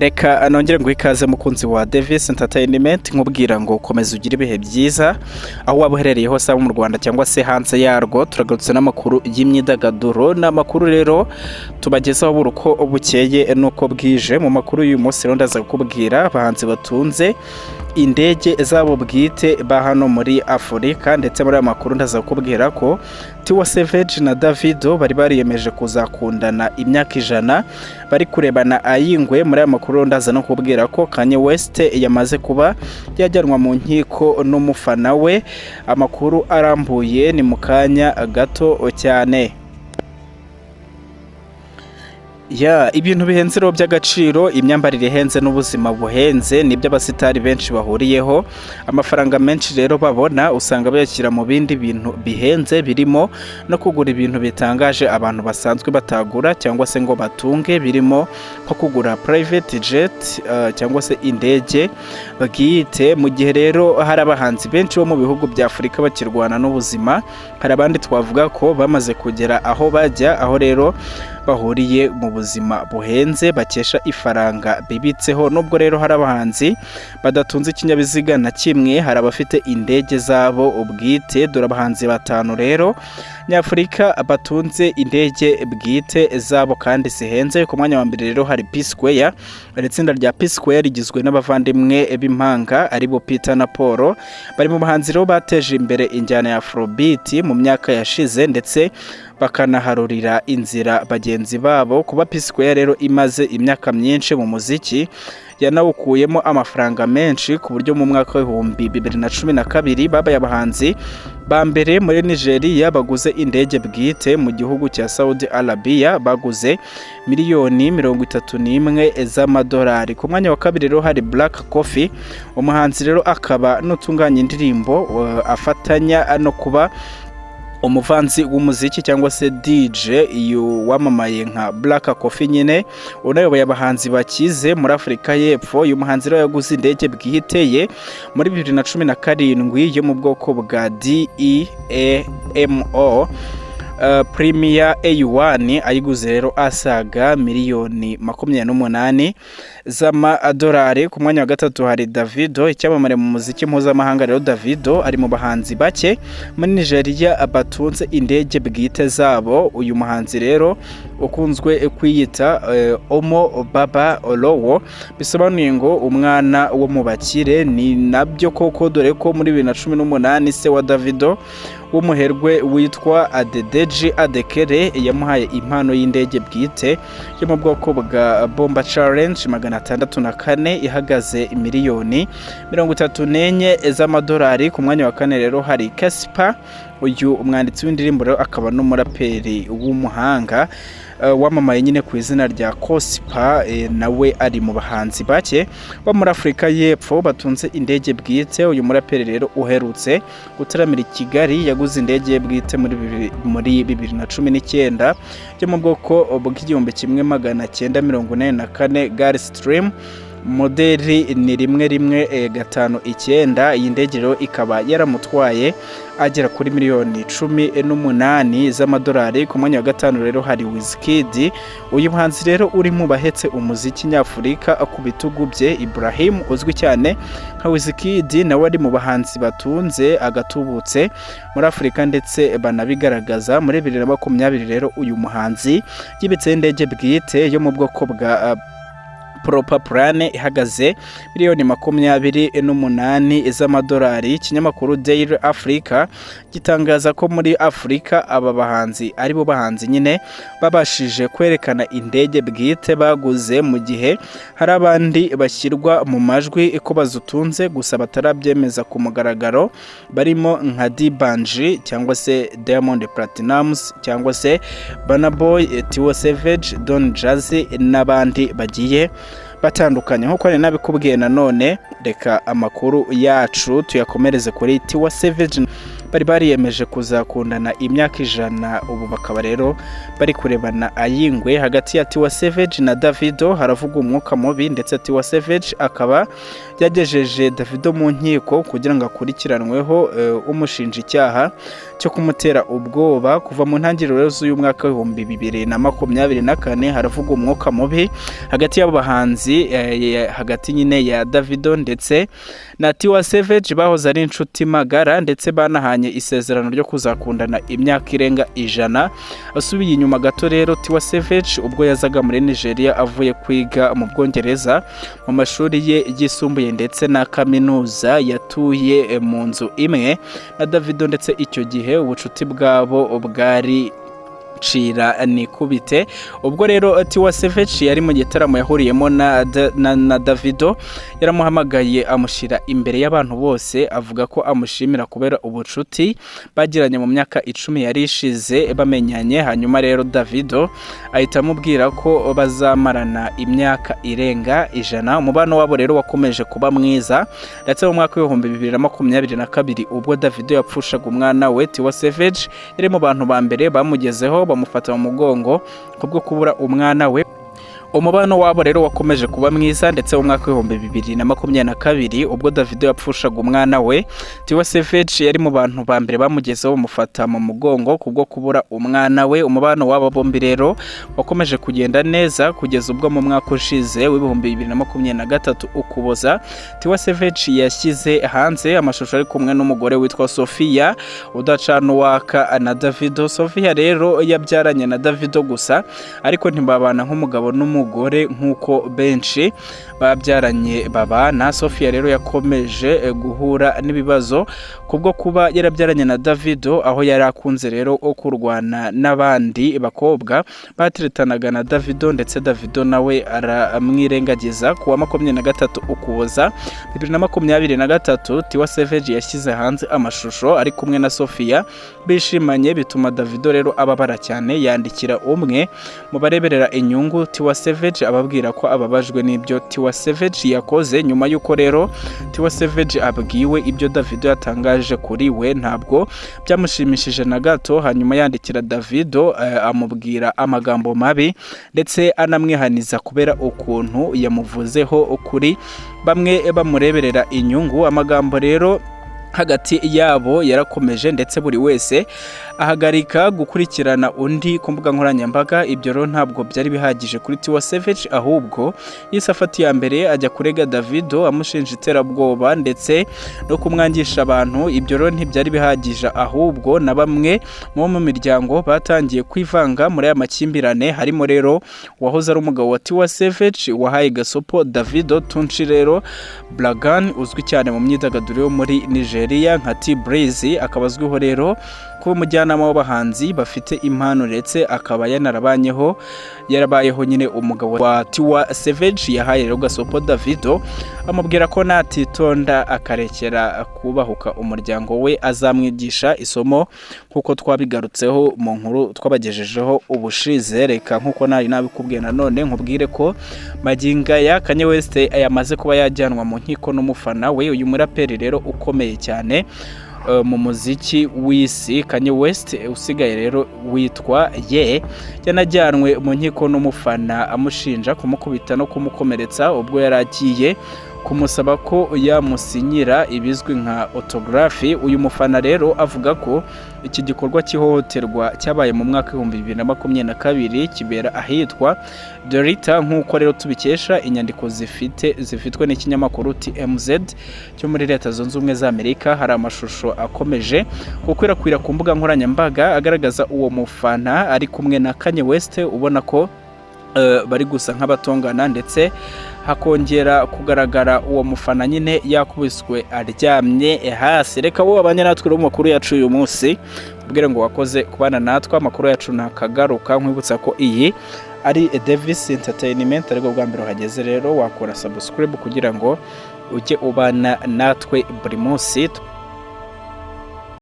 Reka nongere ngo ikaze mukunzi wa Davis Entertainment nkubwira ngo komeza ugire ibihe byiza aho waba uherereye hose mu Rwanda cyangwa se hanze yarwo. Turagarutse n'amakuru y'imyidagaduro n'amakuru rero tubagezaho buruko bukeye nuko bwije. Mu makuru y'uyu munsi rero ndaza kukubwira abahanzi batunze indege zabo bwite ba hano muri Afrika, ndetse muri aya makuru ndaza kukubwira ko Tiwa na Davido bari bariyemeje kuzakundana imyaka 100 bari kurebana ayingwe. Muri aya makuru ndaza no kubwira ko Kanye West yamaze kuba yajyanwa mu nkiko n'umufana we. Amakuru arambuye ni mukanya gato cyane. Ibintu bihenze rero by'agaciro, imyambarire ihenze n'ubuzima buhenze nibyo abasitari benshi bahuriyeho. Amafaranga menshi rero babona usanga bayashyira mu bindi bintu bihenze, birimo no kugura ibintu bitangaje abantu basanzwe batagura cyangwa se ngo batunge, birimo nko kugura private jet cyangwa se indege bwite. Mu gihe rero hari abahanzi benshi bo mu bihugu bya Afrika bakirwana n'ubuzima, hari abandi twavuga ko bamaze kugera aho bajya, aho rero bahuriye mu buzima buhenze bakesha ifaranga bibitseho. Nubwo rero hari abahanzi badatunze ikinyabiziga na kimwe, hari abafite indege zabo ubwite. Dore abahanzi 5 rero nyafurika batunze indege bwite zabo kandi zihenze. Ku mwanya wa mbere rero hari P-Square. Itsinda rya P-Square rigizwe n'abavandimwe b'impanga aribo Peter na Paul. Bari mu bahanzi rero bateje imbere injyana ya Afrobeat mu myaka yashize, ndetse bakanaharurira inzira bagenzi babo. Kuba P-Square rero imaze imyaka myinshi mu muziki, yanawukuyemo amafaranga menshi ku buryo mu mwaka wa 2012 babaye abahanzi ba mbere muri Nigeria baguze indege bwite. Mu gihugu cya Saudi Arabia baguze miliyoni 31 z'amadolari. Ku mwanya wa kabiri rero hari Black Coffee, umuhanzi rero akaba n'utunganya indirimbo afatanya no kuba umuvanzi w'umuziki cyangwa se DJ iyo wamamaye nka Black Coffee nyine unayoboye abahanzi bakize muri Afrika y'Epfo. Uyu muhanzi rero yaguze indege bwihiteye muri 2017 yo mu bwoko bwa DEAMO Premier A1, ayiguze rero asaga miliyoni 28 z'amadolari. Ku mwanya wa gatatu hari Davido, icyamamare mu muziki mpuzamahanga. Rero Davido ari mu bahanzi bake muri Nigeria batunze indege bwite zabo. Uyu muhanzi rero ukunzwe kwiyita Omo Baba Olowo, bisobanuye ngo umwana wo mu bakire. Ni nabyo koko, dore ko muri 2018 se wa Davido w'umuherwe witwa Adedeji Adekere yamuhaye impano y'indege bwite yo mu bwoko bwa Bomba Challenge 604 ihagaze miliyoni 34 z'amadolari. Ku mwanya wa kane rero hari Casper, uyu umwanditsi w'indirimbo rero akaba n'umuraperi w'umuhanga wamamaye nyine ku izina rya Cospa. Nawe ari mu bahanzi bake bo muri Afrika y'Epfo batunze indege bwite. Uyu muraperi rero uherutse gutaramira i Kigali yaguze indege bwite muri 2019 yo mu bwoko bw'1944 Gulfstream. Modeli ni 1159. Iyi ndege rero ikaba yaramutwaye agera kuri miliyoni 18 z'amadolari. Ku mwanya wa gatanu rero hari Wizkid. Uyu muhanzi rero uri mu bahetse umuziki nyafurika ku bitugu bye. Ibrahim uzwi cyane nka Wizkid nawe ari mu bahanzi batunze agatubutse muri Afrika, ndetse banabigaragaza. Muri 2020 rero uyu muhanzi yibitse indege bwite yo mu bwoko bwa Proper Plan ihagaze miliyoni 28 z'amadolari. Ikinyamakuru Dore Africa gitangaza ko muri Afrika aba bahanzi aribo bahanzi nyine babashije kwerekana indege bwite baguze, mu gihe hari abandi bashyirwa mu majwi ko bazutunze gusa batarabyemeza ku mugaragaro, barimo nka Dibanji cyangwa se Diamond Platnumz cyangwa se Burna Boy, Tiwa Savage, Don Jazzy n'abandi bagiye batandukanye. Nkuko ari nabikubwiye nanone, reka amakuru yacu tuyakomereze kuri Tiwa Savage. Bari bariyemeje kuzakundana imyaka 100, ubu bakaba rero bari kurebana ayingwe. Hagati ya Tiwa Savage na Davido haravuga umwuka mubi, ndetse Tiwa Savage akaba byagejeje Davido mu nkiko kugira ngo akurikiranweho umushinja icyaha cyo kumutera ubwoba. Kuva mu ntangiriro z'uyu mwaka w'ibihumbi 2024 haravuga umwuka mubi hagati y'abo bahanzi, hagati nyine ya Davido ndetse na Tiwa Savage bahoze ari inshuti magara, ndetse banahanye isezerano ryo kuzakundana imyaka irenga 100. Asubiye inyuma gato rero, Tiwa Savage ubwo yazaga muri Nigeria avuye kwiga mu Bwongereza mu mashuri ye yisumbuye ndetse na kaminuza, yatuye mu nzu imwe na Davido, ndetse icyo gihe ubucuti bwabo bwari cira nikubite. Ubwo rero Tiwa Savage yari mu gitaramo yahuriyemo na Davido, yaramuhamagaye amushira imbere y'abantu bose, avuga ko amushimira kubera ubucuti bagiranye mu myaka 10 yari ishize bamenyanye. Hanyuma rero Davido ahita amubwira ko bazamarana imyaka irenga 100. Umubano wabo rero wakomeje kuba mwiza, ndetse mu mwaka w'ibihumbi 2022 ubwo Davido yapfushaga umwana we, Tiwa Savage yari mu bantu ba mbere bamugezeho bamufata mu mugongo kubwo kubura umwana we. Umubano wabo rero wakomeje kuba mwiza, ndetse mu mwaka w'ibihumbi 2022 ubwo Davido yapfushaga umwana we, Tiwa Savage yari mu bantu ba mbere bamugezeho bamufata mu mugongo kubwo kubura umwana we. Umubano wabo bombi rero wakomeje kugenda neza kugeza ubwo mu mwaka ushize w'ibihumbi 2023 Ukuboza, Tiwa Savage yashyize hanze amashusho ari kumwe n'umugore witwa Sofia udacana uwaka na Davido. Sofia rero yabyaranye na Davido gusa, ariko ntibabana nk'umugabo n'umugore nk'uko benshi babyaranye babana. Sofia rero yakomeje guhura n'ibibazo kubwo kuba yarabyaranye na Davido, aho yari akunze rero kurwana n'abandi bakobwa batiretanaga na Davido, ndetse Davido nawe aramwirengagiza. Kuwa 23 Ukuboza 2023 Tiwa Savage yashyize hanze amashusho ari kumwe na Sofia bishimanye, bituma Davido rero ababara cyane, yandikira umwe mu bareberera inyungu Tiwa Savage ababwira ko ababajwe n'ibyo Tiwa Savage yakoze. Nyuma y'uko rero Tiwa Savage abwiwe ibyo Davido yatangaje kuri we, ntabwo byamushimishije na gato. Hanyuma yandikira Davido amubwira amagambo mabi, ndetse anamwihaniza kubera ukuntu yamuvuzeho kuri bamwe bamureberera inyungu. Amagambo rero hagati yabo yarakomeje, ndetse buri wese ahagarika gukurikirana undi ku mbuga nkoranyambaga. Ibyo rero ntabwo byari bihagije kuri Tiwa Savage, ahubwo yisafati ya mbere ajya kurega Davido amushinja iterabwoba ndetse no kumwangisha abantu. Ibyo rero ntibyari bihagije, ahubwo na bamwe mu miryango batangiye kwivanga muri aya makimbirane, harimo rero wahoze ari umugabo wa Tiwa Savage wahaye gasopo Davido, Tunchi rero Blagan uzwi cyane mu myidagaduro yo muri Nigeria nka T-Breeze, akaba azwiho rero kuba umujyanama w'abahanzi bafite impano, ndetse akaba yarabayeho nyine umugabo wa Tiwa Savage. Yahaye rero gasopo Davido amubwira ko natitonda akarekera kubahuka umuryango we azamwigisha isomo, nkuko twabigarutseho mu nkuru twabagejejeho ubushize. Reka nkuko nari nabikubwiye nanone nkubwire ko maginga ya Kanye West yamaze kuba yajyanwa mu nkiko n'umufana we. Uyu muraperi rero ukomeye cyane mu muziki w'isi, Kanye West usigaye rero witwa Ye, yanajyanwe mu nkiko n'umufana amushinja kumukubita no kumukomeretsa ubwo yaragiye kumusaba ko yamusinyira ibizwi nka autography. Uyu mufana rero avuga ko iki gikorwa cy'ihohoterwa cyabaye mu mwaka w'ibihumbi 2022 kibera ahitwa Dore, nk'uko rero tubikesha inyandiko zifitwe n'ikinyamakuru TMZ cyo muri Leta Zunze Ubumwe za Amerika. Hari amashusho akomeje gukwirakwira ku mbuga nkoranyambaga agaragaza uwo mufana ari kumwe na Kanye West, ubona ko bari gusa nk'abatongana, ndetse hakongera kugaragara uwo mufana nyine yakubiswe aryamye hasi. Reka wowe abanye natwe mu makuru yacu uyu munsi, ubwire ngo wakoze kubana natwe. Amakuru yacu nakagaruka nkwibutsa ko iyi ari Davis Entertainment, ariko bwa mbere uhageze rero wakora subscribe kugira ngo ujye ubana natwe buri munsi.